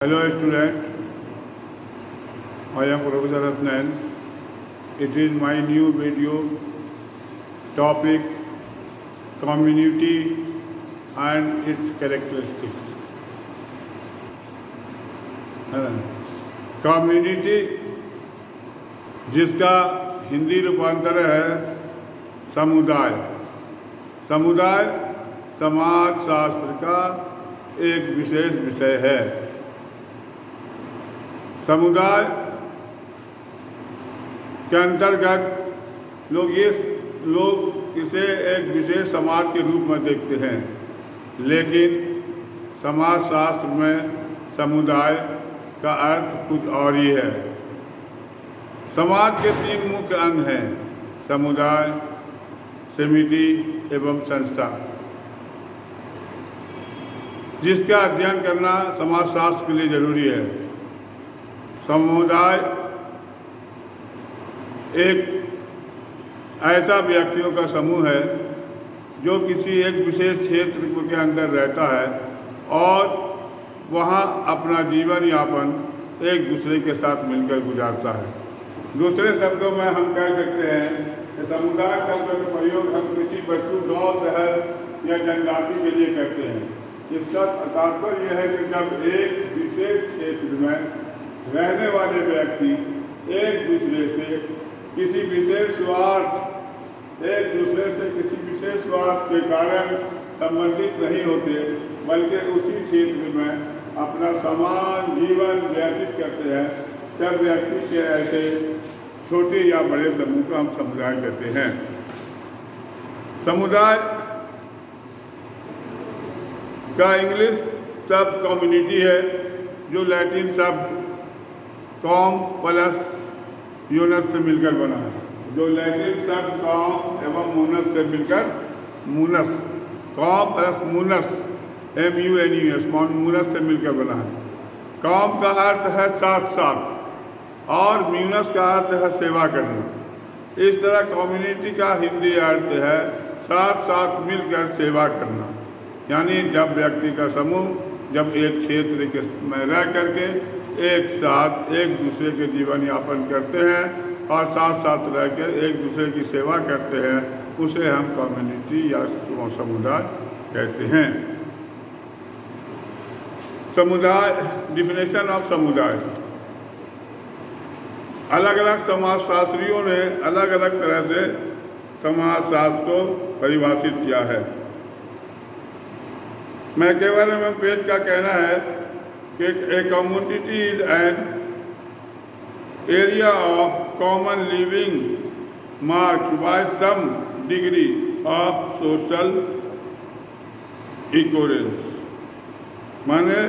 Hello student, I am Professor Hasnan. It is my new video topic community and its characteristics. Community जिसका हिंदी रूपांतर है समुदाय। समुदाय समाज शास्त्र का एक विशेष विषय है। समुदाय के अंतर्गत लोग इसे एक विशेष समाज के रूप में देखते हैं, लेकिन समाजशास्त्र में समुदाय का अर्थ कुछ और ही है। समाज के 3 मुख्य अंग हैं: समुदाय, समिति एवं संस्था, जिसका अध्ययन करना समाजशास्त्र के लिए जरूरी है। समुदाय एक ऐसा व्यक्तियों का समूह है जो किसी एक विशेष क्षेत्र के अंदर रहता है और वहाँ अपना जीवन यापन एक दूसरे के साथ मिलकर गुजारता है। दूसरे शब्दों में हम कह सकते हैं कि समुदाय शब्द का प्रयोग हम किसी वस्तु, गांव, शहर या जनजाति के लिए करते हैं। इसका तात्पर्य यह है कि जब एक विशेष क्षेत्र में रहने वाले व्यक्ति एक दूसरे से किसी विशेष स्वार्थ के कारण संबंधित नहीं होते, बल्कि उसी क्षेत्र में अपना समान जीवन व्यतीत करते हैं, तब व्यक्ति के ऐसे छोटे या बड़े समूह को हम समुदाय कहते हैं। समुदाय का इंग्लिश शब्द कम्युनिटी है, जो लैटिन शब्द कॉम प्लस यूनस से मिलकर बना है। जो लैटिन शब्द कॉम एवं मूनस से मिलकर moons, com plus moons MUNUS moons से मिलकर बना है। कॉम का अर्थ है साथ साथ और म्यूनस का अर्थ है सेवा करना। इस तरह कम्युनिटी का हिंदी अर्थ है साथ साथ मिलकर सेवा करना। यानी जब व्यक्ति का समूह जब एक क्षेत्र के में रह करके एक साथ एक दूसरे के जीवन यापन करते हैं और साथ साथ रहकर एक दूसरे की सेवा करते हैं, उसे हम कम्युनिटी या समुदाय कहते हैं। समुदाय, डिफिनेशन ऑफ समुदाय। अलग अलग समाजशास्त्रियों ने अलग अलग तरह से समाजशास्त्र को परिभाषित किया है। मैकियावेली पेज का कहना है कि a community is an area of common living marked by some degree of social equivalence. माने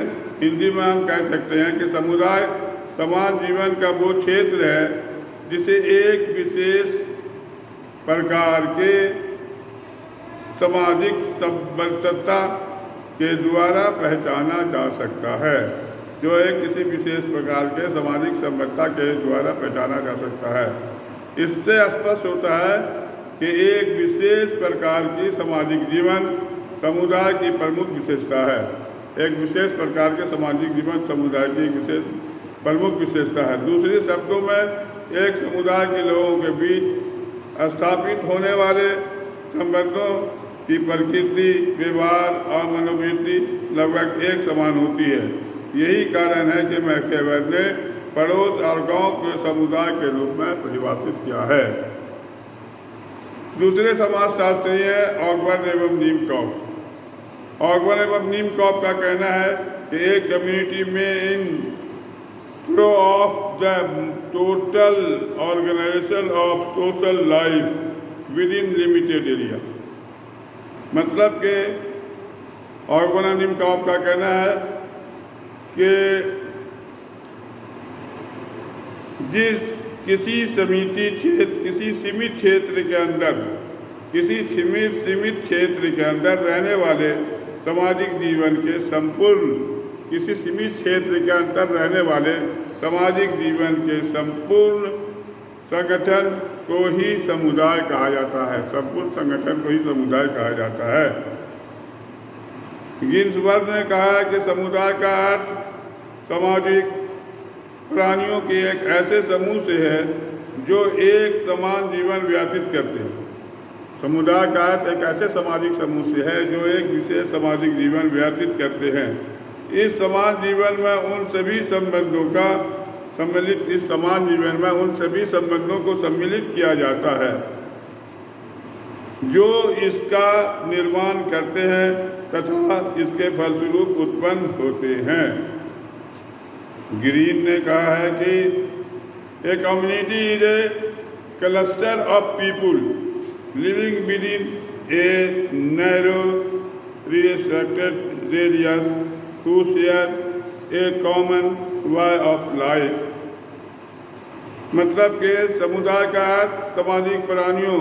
हिंदी में हम कह सकते हैं कि समुदाय समान जीवन का वो क्षेत्र है जिसे एक विशेष प्रकार के सामाजिक संबद्धता के द्वारा पहचाना जा सकता है। जो एक किसी विशेष प्रकार के सामाजिक संबद्धता के द्वारा पहचाना जा सकता है। इससे स्पष्ट होता है कि एक विशेष प्रकार की सामाजिक जीवन समुदाय की प्रमुख विशेषता है। एक विशेष प्रकार के सामाजिक जीवन समुदाय की विशेष प्रमुख विशेषता है। दूसरे शब्दों में, एक समुदाय के लोगों के बीच स्थापित होने वाले संबंधों की प्रकृति, व्यवहार और मनोवृत्ति लगभग एक समान होती है। यही कारण है कि मैकियावेली ने पड़ोस और गांव के समुदाय के रूप में परिभाषित किया है। दूसरे समाजशास्त्री हैं ऑगबर्न एवं नीमकॉफ। ऑगबर्न एवं नीमकॉफ का कहना है कि एक कम्युनिटी में in throw of the total organisation of social life within limited area. मतलब कि ऑगबर्न नीमकॉफ का कहना है कि किसी सीमित क्षेत्र के अंदर रहने वाले सामाजिक जीवन के संपूर्ण संगठन को ही समुदाय कहा जाता है। संपूर्ण संगठन को ही समुदाय कहा जाता है। गिन्सबर्ग ने कहा है कि समुदाय का अर्थ सामाजिक प्राणियों के एक ऐसे समूह से है जो एक समान जीवन व्यतीत करते हैं। समुदाय का अर्थ एक ऐसे सामाजिक समूह से है जो एक विशेष सामाजिक जीवन व्यतीत करते हैं। इस समान जीवन में उन सभी संबंधों का इस समान जीवन में उन सभी संबंधों को सम्मिलित किया जाता है जो इसका निर्माण करते हैं तथा इसके फलस्वरूप उत्पन्न होते हैं। ग्रीन ने कहा है कि a community is a cluster of people living with in a narrow restricted radius who share a common way of life। मतलब कि समुदाय का अर्थ सामाजिक प्राणियों,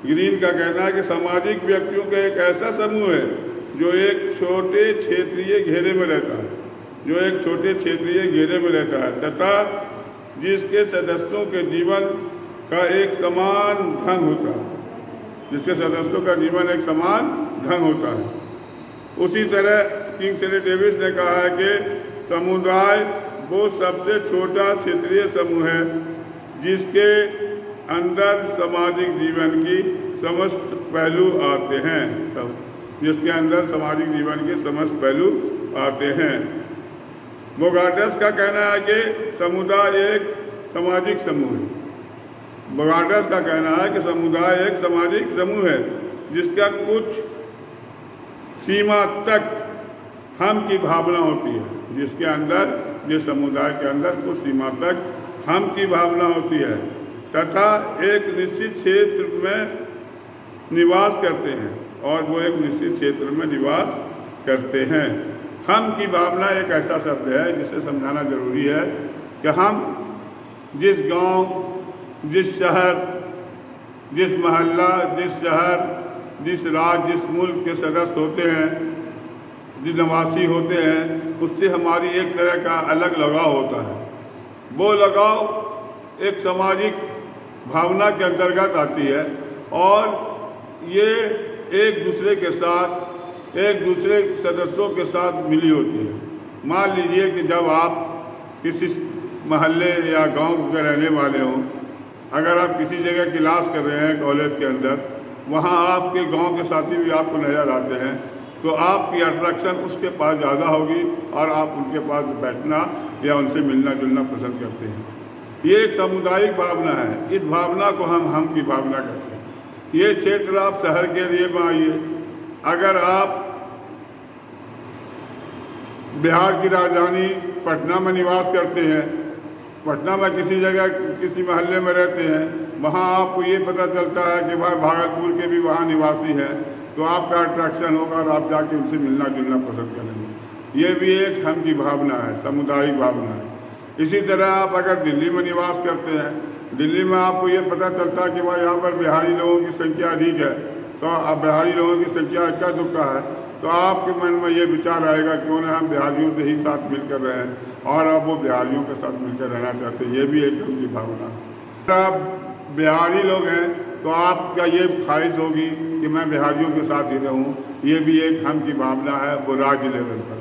ग्रीन का कहना है कि सामाजिक व्यक्तियों का एक ऐसा समूह है जो एक छोटे क्षेत्रीय घेरे में रहता है, तथा जिसके सदस्यों के जीवन का एक समान ढंग होता है। उसी तरह किंग सेली डेविस ने कहा है कि समुदाय वो सबसे छोटा क्षेत्रीय समूह है जिसके अंदर सामाजिक जीवन की समस्त पहलू आते हैं। बोगार्डस का कहना है कि समुदाय एक सामाजिक समूह है जिसका कुछ सीमा तक हम की भावना होती है, जिस समुदाय के अंदर कुछ सीमा तक हम की भावना होती है तथा एक निश्चित क्षेत्र में निवास करते हैं और वो एक निश्चित क्षेत्र में निवास करते हैं। हम की भावना एक ऐसा शब्द है जिसे समझाना जरूरी है कि हम जिस गांव, जिस शहर, जिस मोहल्ला, जिस राज्य, जिस मुल्क के सदस्य होते हैं, जिस निवासी होते हैं, उससे हमारी एक तरह का अलग लगाव होता है। वो लगाव एक सामाजिक भावना के अंतर्गत आती है और ये एक दूसरे सदस्यों के साथ मिली होती है। मान लीजिए कि जब आप किसी महल्ले या गांव के रहने वाले हों, अगर आप किसी जगह क्लास कर रहे हैं कॉलेज के अंदर, वहाँ आपके गांव के साथी भी आपको नज़र आते हैं, तो आपकी अट्रैक्शन उसके पास ज़्यादा होगी और आप उनके पास बैठना या उनसे मिलना जुलना पसंद करते हैं। ये एक सामुदायिक भावना है। इस भावना को हम की भावना कहते हैं। ये क्षेत्र आप शहर के लिए बनाइए। अगर आप बिहार की राजधानी पटना में निवास करते हैं, पटना में किसी जगह किसी मोहल्ले में रहते हैं, वहाँ आपको ये पता चलता है कि भाई भागलपुर के भी वहाँ निवासी हैं, तो आपका अट्रैक्शन होगा और आप जाके उनसे मिलना जुलना पसंद करेंगे। ये भी एक हम की भावना है, सामुदायिक भावना है। इसी तरह आप अगर दिल्ली में निवास करते हैं, दिल्ली में आपको ये पता चलता है कि भाई यहाँ पर बिहारी लोगों की संख्या अधिक है, तो अब बिहारी लोगों की संख्या इक्का दुक्का है, तो आपके मन में ये विचार आएगा क्यों ना हम बिहारियों से ही साथ मिलकर रहें, और अब वो बिहारियों के साथ मिलकर रहना चाहते हैं। ये भी एक हम की भावना है। आप बिहारी लोग हैं तो आपका ये ख्वाहिश होगी कि मैं बिहारियों के साथ ही रहूं। ये भी एक हम की भावना है, वो राज्य लेवल पर।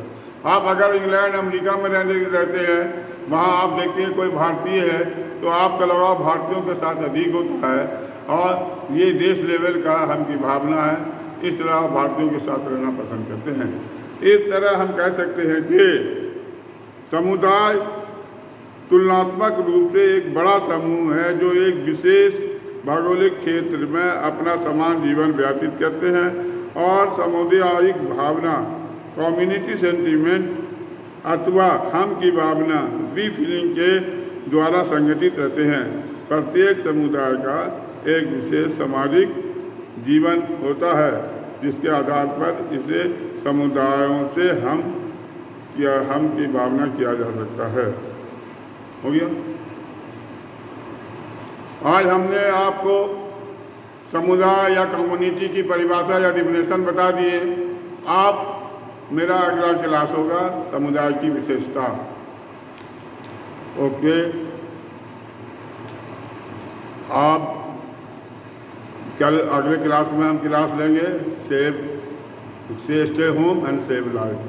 आप अगर इंग्लैंड अमेरिका में रहते हैं, वहाँ आप देखते हैं कोई भारतीय है तो आपका लगाव भारतीयों के साथ अधिक होता है, और ये देश लेवल का हम की भावना है। इस तरह आप भारतीयों के साथ रहना पसंद करते हैं। इस तरह हम कह सकते हैं कि समुदाय तुलनात्मक रूप से एक बड़ा समूह है जो एक विशेष भौगोलिक क्षेत्र में अपना समान जीवन व्यतीत करते हैं, और सामुदायिक भावना कम्युनिटी सेंटीमेंट अथवा हम की भावना वी फीलिंग के द्वारा संगठित रहते हैं। प्रत्येक समुदाय का एक विशेष सामाजिक जीवन होता है जिसके आधार पर इसे समुदायों से हम की भावना किया जा सकता है। हो गया। आज हमने आपको समुदाय या कम्युनिटी की परिभाषा या डिफिनेशन बता दिए। आप मेरा अगला क्लास होगा समुदाय की विशेषता। ओके, आप कल अगले क्लास में हम क्लास लेंगे stay home and save life.